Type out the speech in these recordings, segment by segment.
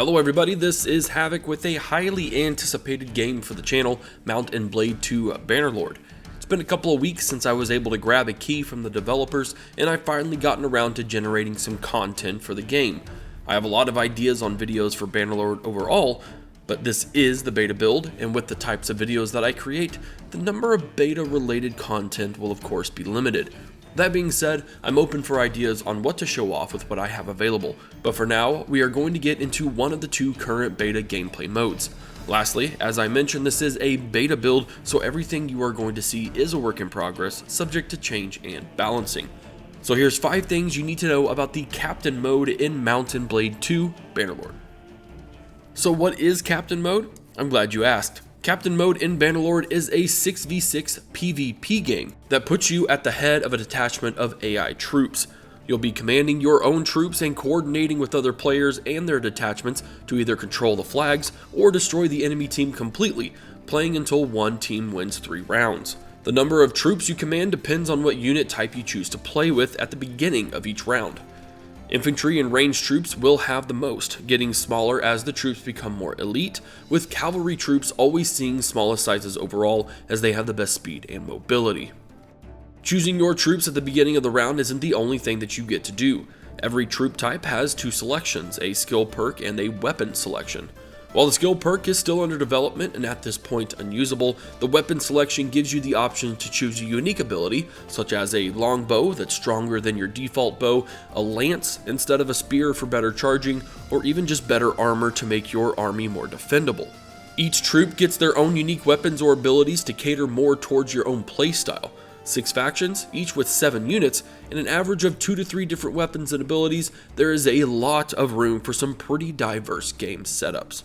Hello everybody, this is Havoc with a highly anticipated game for the channel, Mount & Blade 2 Bannerlord. It's been a couple of weeks since I was able to grab a key from the developers, and I've finally gotten around to generating some content for the game. I have a lot of ideas on videos for Bannerlord overall, but this is the beta build, and with the types of videos that I create, the number of beta related content will of course be limited. That being said, I'm open for ideas on what to show off with what I have available, but for now, we are going to get into one of the two current beta gameplay modes. Lastly, as I mentioned, this is a beta build, so everything you are going to see is a work in progress, subject to change and balancing. So here's 5 things you need to know about the Captain mode in Mount & Blade 2 Bannerlord. So what is Captain mode? I'm glad you asked. Captain mode in Bannerlord is a 6v6 PvP game that puts you at the head of a detachment of AI troops. You'll be commanding your own troops and coordinating with other players and their detachments to either control the flags or destroy the enemy team completely, playing until one team wins 3 rounds. The number of troops you command depends on what unit type you choose to play with at the beginning of each round. Infantry and ranged troops will have the most, getting smaller as the troops become more elite, with cavalry troops always seeing smallest sizes overall as they have the best speed and mobility. Choosing your troops at the beginning of the round isn't the only thing that you get to do. Every troop type has 2 selections, a skill perk and a weapon selection. While the skill perk is still under development and at this point unusable, the weapon selection gives you the option to choose a unique ability, such as a longbow that's stronger than your default bow, a lance instead of a spear for better charging, or even just better armor to make your army more defendable. Each troop gets their own unique weapons or abilities to cater more towards your own playstyle. 6 factions, each with 7 units, and an average of 2 to 3 different weapons and abilities. There is a lot of room for some pretty diverse game setups.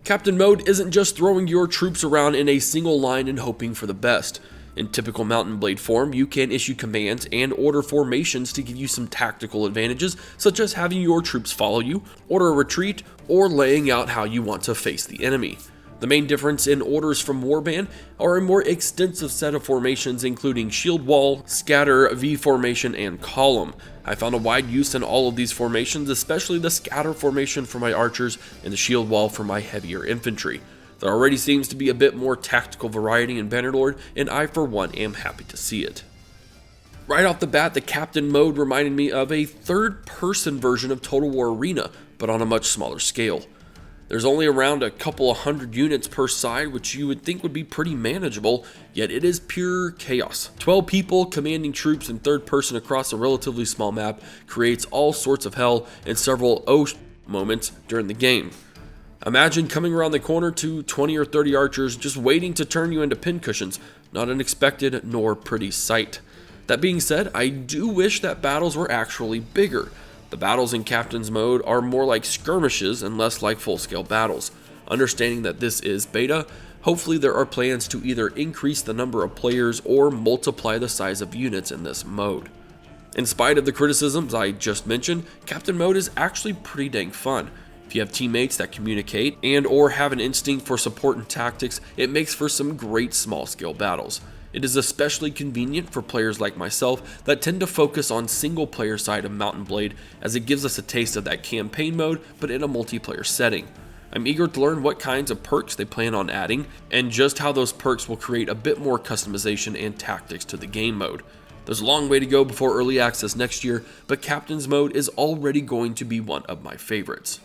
Captain mode isn't just throwing your troops around in a single line and hoping for the best. In typical Mount & Blade form, you can issue commands and order formations to give you some tactical advantages, such as having your troops follow you, order a retreat, or laying out how you want to face the enemy. The main difference in orders from Warband are a more extensive set of formations including shield wall, scatter, V formation, and column. I found a wide use in all of these formations, especially the scatter formation for my archers and the shield wall for my heavier infantry. There already seems to be a bit more tactical variety in Bannerlord, and I for one am happy to see it. Right off the bat, the Captain mode reminded me of a third-person version of Total War Arena, but on a much smaller scale. There's only around a couple of hundred units per side, which you would think would be pretty manageable, yet it is pure chaos. 12 people commanding troops in third person across a relatively small map creates all sorts of hell and several moments during the game. Imagine coming around the corner to 20 or 30 archers just waiting to turn you into pincushions. Not an expected nor pretty sight. That being said, I do wish that battles were actually bigger. The battles in Captain's mode are more like skirmishes and less like full-scale battles. Understanding that this is beta, hopefully there are plans to either increase the number of players or multiply the size of units in this mode. In spite of the criticisms I just mentioned, Captain mode is actually pretty dang fun. If you have teammates that communicate and or have an instinct for support and tactics, it makes for some great small-scale battles. It is especially convenient for players like myself that tend to focus on single-player side of Mount & Blade, as it gives us a taste of that campaign mode but in a multiplayer setting. I'm eager to learn what kinds of perks they plan on adding and just how those perks will create a bit more customization and tactics to the game mode. There's a long way to go before early access next year, but Captain's mode is already going to be one of my favorites.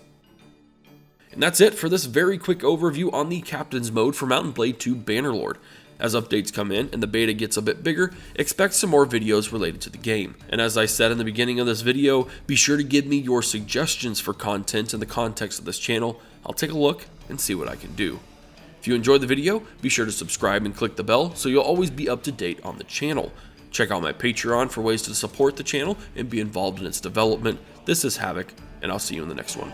And that's it for this very quick overview on the Captain's mode for Mount & Blade 2 Bannerlord. As updates come in and the beta gets a bit bigger, expect some more videos related to the game. And as I said in the beginning of this video, be sure to give me your suggestions for content in the context of this channel. I'll take a look and see what I can do. If you enjoyed the video, be sure to subscribe and click the bell so you'll always be up to date on the channel. Check out my Patreon for ways to support the channel and be involved in its development. This is Havoc, and I'll see you in the next one.